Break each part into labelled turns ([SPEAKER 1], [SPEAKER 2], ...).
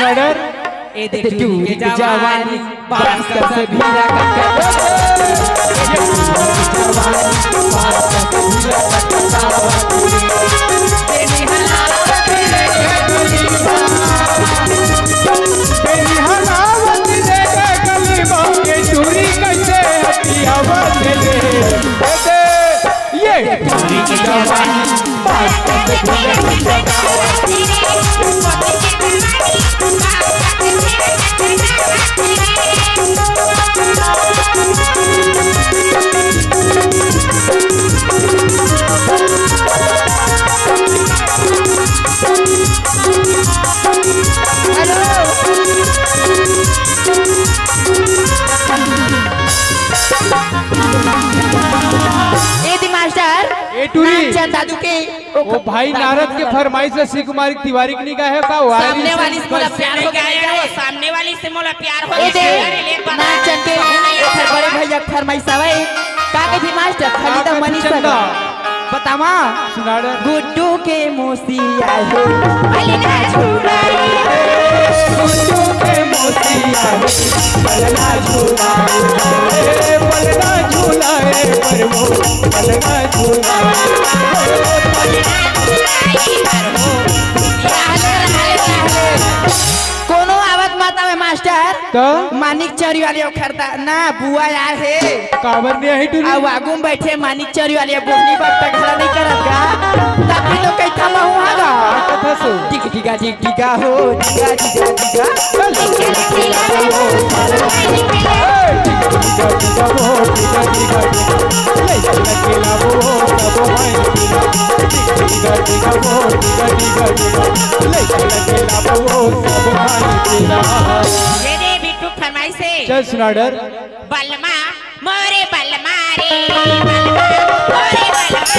[SPEAKER 1] सुनाडर
[SPEAKER 2] ए देख टूरी की जवानी बांस का से भीड़ा दादू के
[SPEAKER 1] वो भाई नारद के फरमाइश से श्री कुमारी तिवारी की निगाह है का
[SPEAKER 2] सामने वाली से मोला प्यार हो गया है सामने वाली से मोला प्यार हो गया ना चंटे बड़े भैया फरमाइश आवे का के भी मास्टर खाली तो मनी सका बतावा
[SPEAKER 1] सुनाड़ा
[SPEAKER 2] गुड्डू के मोसिया है बलना झूला गुड्डू के मोसिया है बलना झूला
[SPEAKER 1] बलना झूला है पर वो बलना झूला
[SPEAKER 2] कोनो आवत माता में मास्टर
[SPEAKER 1] तो
[SPEAKER 2] मानिक चोरी वाले खरता ना बुआ यार है
[SPEAKER 1] काबर ने है टूरी
[SPEAKER 2] अब आगू में बैठे मानिक चोरी वाले बोहनी बात तक घरा नहीं करत का तब भी तो कई थमा हुआ गा
[SPEAKER 1] कथा सो
[SPEAKER 2] टिक टिका हो टिका
[SPEAKER 1] चल सुनाडर
[SPEAKER 2] बलमा मोरे बलमा रे बलमा मोरे बलमा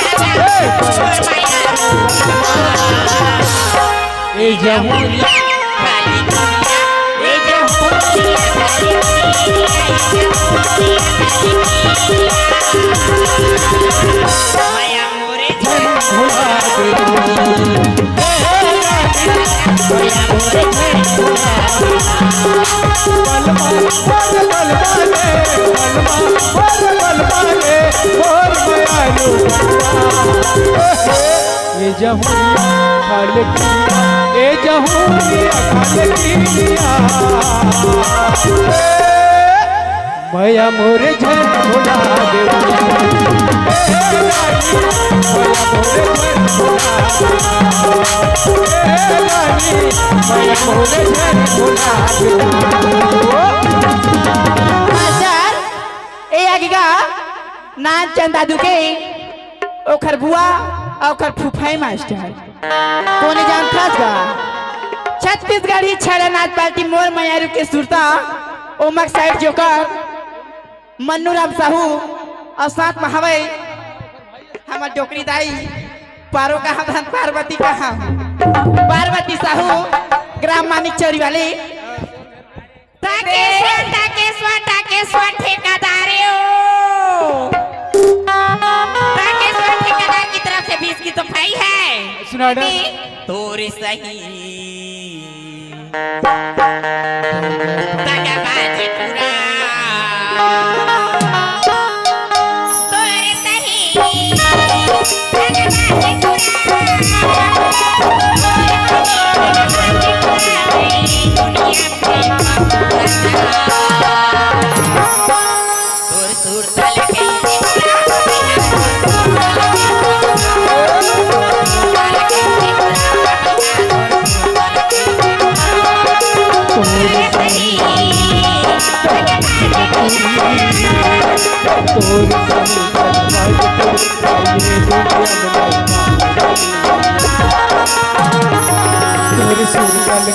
[SPEAKER 1] ए जमुनिया
[SPEAKER 2] काली दुनिया ए जमुनिया माया मोरे
[SPEAKER 1] भुला ये जहुनिया खाल की ए जहुनिया खाल की माया मोरे झन भुला
[SPEAKER 2] नाच चंद दादू के ओखर बुआ ओखर फुफाई मास्टर कोने जान खास गा छत्तीसगढ़ ही छड़ा नाच पार्टी मोर मयारू के सुरता ओमक साइड जोकर मन्नू राम साहू और साथ में हवे हमार डोकरी दाई पारो का हम पार्वती का हम पार्वती साहू ग्राम मानिक चोरी वाले ताकेश्वर ठेकेदारे ठेकेदार की तरफ से 20 की तो भाई है
[SPEAKER 1] सुनाडा
[SPEAKER 2] तोरी सही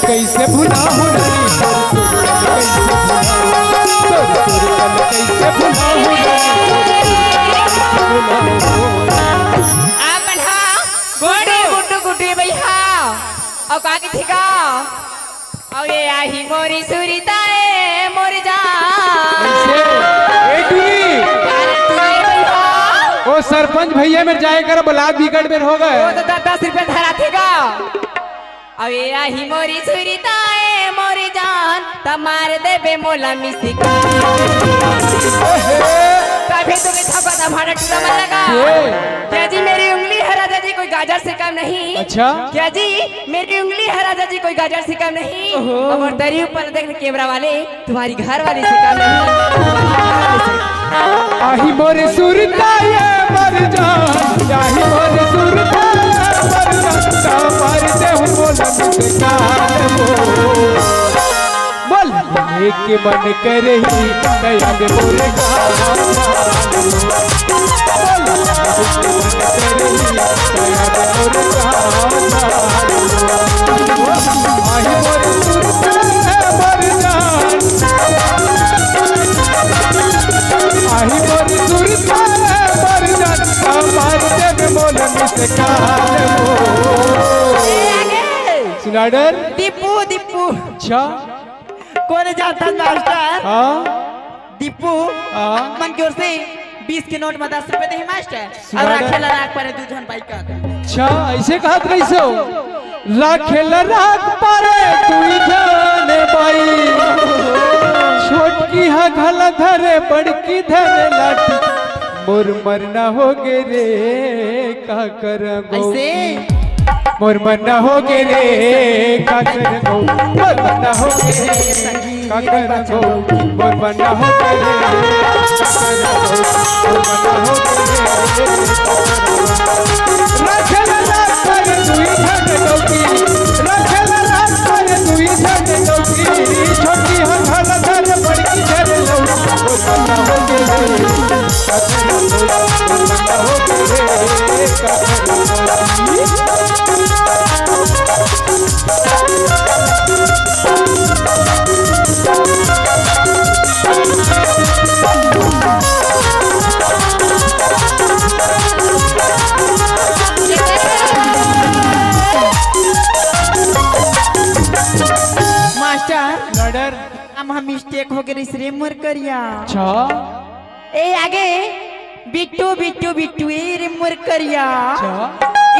[SPEAKER 1] कैसे भुला हो
[SPEAKER 2] मोरी सुरीता मोरी जा
[SPEAKER 1] ओ सरपंच भैया में जाए कर बलाद बिगड़ में हो गए
[SPEAKER 2] वो तो 10 रुपए धरा थेगा
[SPEAKER 3] अवे आही मोरी सुरीताए मोरी जान तमार देबे मोला मिसिका कभी तुम्हें थका था भाड़ा टूटा मत लगा क्या जी मेरी उंगली है राजा जी कोई गाजर से कम नहीं।
[SPEAKER 1] अच्छा
[SPEAKER 3] क्या जी मेरी उंगली है राजा जी कोई गाजर से कम नहीं और दरी ऊपर देख कैमरा वाले तुम्हारी घर वाली से कम नहीं।
[SPEAKER 1] आही मोरे सुरता ये मर जान आही मोरे सुरता मर जान मर दे हम बोला मुस्कान बोल एक मन करे ही दया दे मोरे आही मोरे सुरता मर जान आही मोरी सुरता मर जान मार दे मोल मुस्कान सुनाडर
[SPEAKER 2] दीपू दीपू
[SPEAKER 1] अच्छा
[SPEAKER 2] कौन जाता मास्टर
[SPEAKER 1] हाँ
[SPEAKER 2] दीपू
[SPEAKER 1] हाँ
[SPEAKER 2] मन की ओर से 20 के नोट में 10 रुपए दे मास्टर और राखेला राख पर दू जन बाइक का
[SPEAKER 1] अच्छा ऐसे कहत कैसे हो राखेला राख पर तू जाने बाई छोटकी हा घला धरे बड़की धरे लाठी मोर मरना हो गे रे का करबो
[SPEAKER 2] ऐसे
[SPEAKER 1] मोर मरना हो गे रे का करबो मोर मरना हो गे रे का करबो मोर मरना हो गे रे का करबो मोर मरना हो गे रे रखला रात पर दुई धन डोकी रखला रात पर दुई धन डोकी छोटी हो घला धरे बड़की धरे लौकी मोर मरना हो गे रे का करबो मोर मरना हो गे रे का करबो
[SPEAKER 2] मास्टर
[SPEAKER 1] लड़र
[SPEAKER 2] हम मिस्टेक हो गई रे मोर करिया
[SPEAKER 1] अच्छा
[SPEAKER 2] ए आगे बिट्टू बिट्टू बिट्टू ए रे मोर करिया
[SPEAKER 1] अच्छा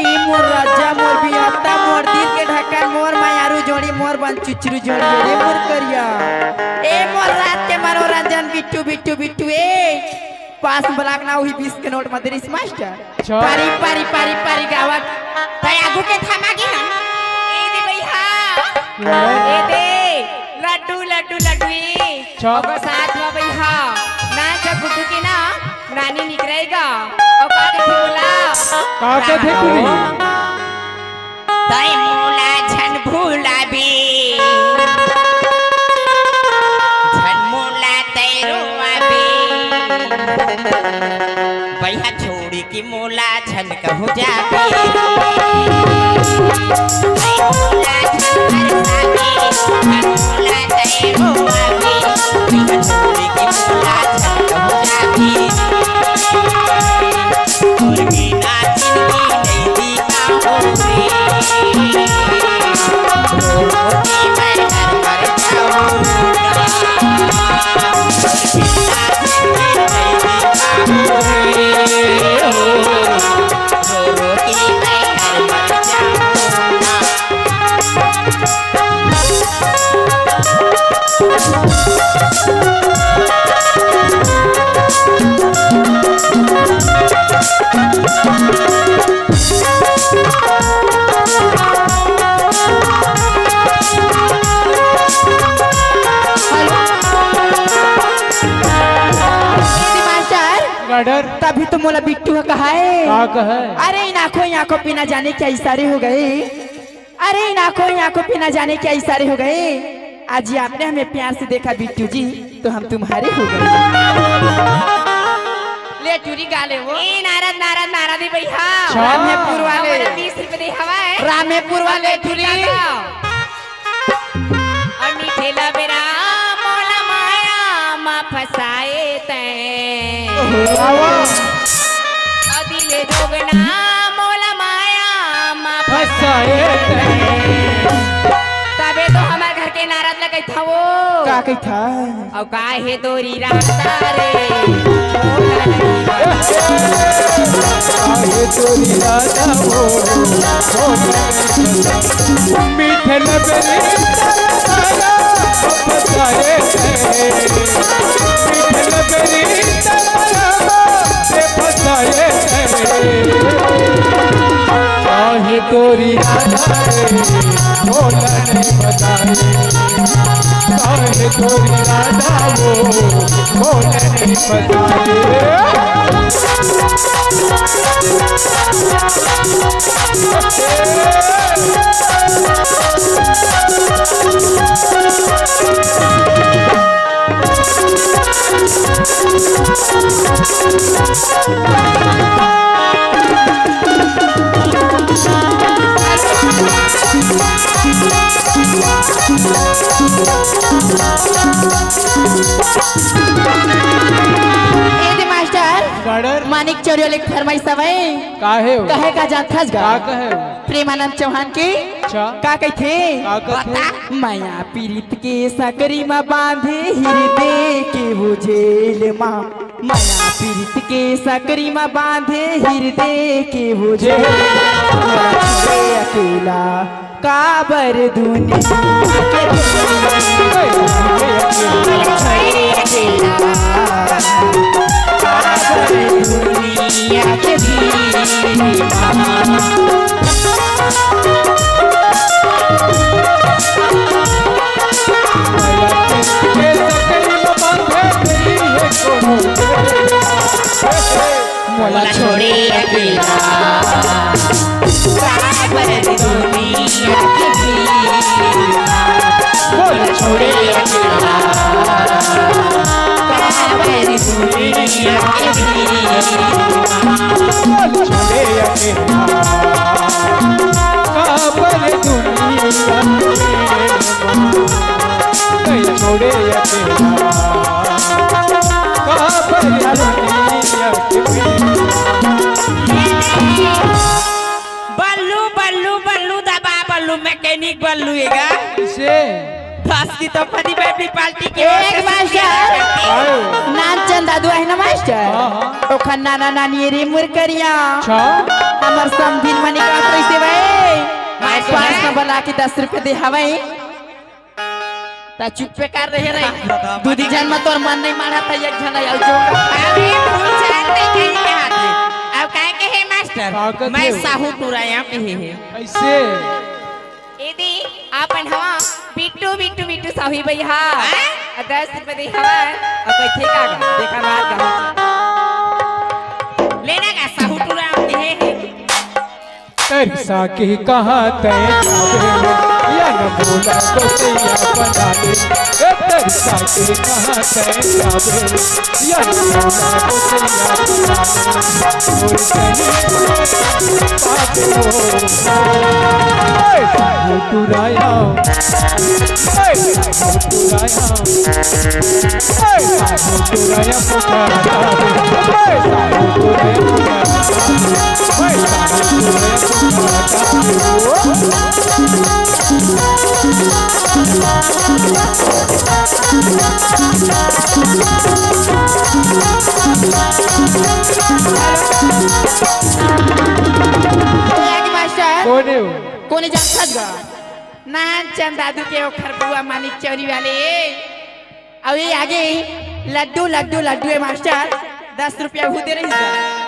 [SPEAKER 2] ई मोर राजा मोर बियाता मोर दिल के ढक्कन मोर मायारू जोड़ी मोर बन चुचरू जोड़ी रे मोर करिया ए मोर रात के मनोरंजन बिट्टू बिट्टू बिट्टू ए पास ब्लॉक ना हुई 20 के नोट मत रिस मास्टर
[SPEAKER 1] अच्छा।
[SPEAKER 2] पारी पारी पारी पारी गावत तय आगू के थमा के हम
[SPEAKER 3] ए दे भैया
[SPEAKER 1] लड़र
[SPEAKER 3] ए दे लड्डू लड्डू लड्डू
[SPEAKER 1] अच्छा।
[SPEAKER 3] और साथ में भैया ना जब गुड्डू की ना रानी निकलेगा और का के बोला
[SPEAKER 1] का कथे कुनी
[SPEAKER 3] तय मोला झन भूलाबी झन मोला तैरो आबी भैया छोड़ी की मोला झन कहू जाबी तय मोला झन आबी झन मोला तैरो आबी भैया छोड़ी की मोला झन कहू जाबी और बिना चिंती नहीं दीवा होगी
[SPEAKER 1] लड़र
[SPEAKER 2] तभी तो मोला बिट्टू कहा है
[SPEAKER 1] का कहे
[SPEAKER 2] अरे इन आंखों पिना जाने क्या इशारे हो गए अरे इन आंखों पिना जाने क्या इशारे हो गए आज ही आपने हमें प्यार से देखा बिट्टू जी तो हम तुम्हारे हो गए
[SPEAKER 3] ले चूरी गाले वो ए नारद नारद नारद दी भैया
[SPEAKER 2] रामेपुर वाले
[SPEAKER 3] 20 रुपए दे हवा है
[SPEAKER 2] रामेपुर वाले
[SPEAKER 3] चूरी और मीठे लबेरा मोला माया मा फसाए तै दिले जोगना मोला माया मा
[SPEAKER 1] फसाए
[SPEAKER 3] तबे तो हमारे घर के नारद लगे था वो
[SPEAKER 2] का कही था
[SPEAKER 3] और काहे तोरी रास्ता रे
[SPEAKER 1] काहे तोरी राधा वो मीठे लबेरी तारा फसाए मीठे लबेरी तारा फसाए काहे तोरी राधा भोला नहीं बताए काहे तोरी राधा वो भोला नहीं बताए
[SPEAKER 2] मास्टर मानिक चोरियो लिख फरमाइश है
[SPEAKER 1] काहे हो
[SPEAKER 2] कहे का जात खास गा
[SPEAKER 1] का कहे
[SPEAKER 2] प्रेमानंद चौहान की
[SPEAKER 1] अच्छा
[SPEAKER 2] का कही थे
[SPEAKER 1] का कथे
[SPEAKER 2] माया पीरित के सकरी में बांधे हृदय के वो जेल माँ माया पीरित के सकरी में बांधे हृदय के वो जेल अकेला काबर दुनिया के
[SPEAKER 3] मोला छोड़े अकेला काबर दुनिया के मोला छोड़े अकेला काबर दुनिया के
[SPEAKER 1] छोड़े अकेला काबर दुनिया के छोड़े अकेला काबर दुनिया के
[SPEAKER 3] बल्लू बल्लू बल्लू दबा बल्लू मैकेनिक बल्लू हैगा
[SPEAKER 1] इसे
[SPEAKER 3] बस की तो फटी बैठी पार्टी के
[SPEAKER 2] एक मास्टर नान चंद दादू है ना मास्टर ओखन नाना नानी रे मुरकरिया
[SPEAKER 1] अच्छा
[SPEAKER 2] हमर समधिन मनी का कैसे भाई पास में बना के 10 रुपए दे हवाई ता चुप्पे कर रहे रे दूधी जन में तोर मन नहीं मारा था एक जन आयो जो
[SPEAKER 3] अरे फूल चाट नहीं कहीं के हाथ में अब काहे के है मास्टर
[SPEAKER 1] ताकत
[SPEAKER 3] मैं
[SPEAKER 1] है।
[SPEAKER 3] साहू टुराया पे है
[SPEAKER 1] ऐसे
[SPEAKER 3] एदी आपन हवा बिट्टू बिट्टू बिट्टू साहू भैया 10 रुपए दे हवा अब कैसे का देखा बात का लेना का साहू टुराया पे है
[SPEAKER 1] तरसा के कहा तय जावे या न बोला तो सैया बना ले तरसा के कहा तय जावे या न बोला तो सैया बना ले और कहीं पाते हो साहू टुराया साहू टुराया साहू टुराया पुकारा साहू टुराया
[SPEAKER 2] कोने जानता गा नान चंद दादू के ओखर बुआ मानिक चोरी वाले अब ये आगे लड्डू लड्डू लड्डू है मास्टर 10 रुपया वो दे रही है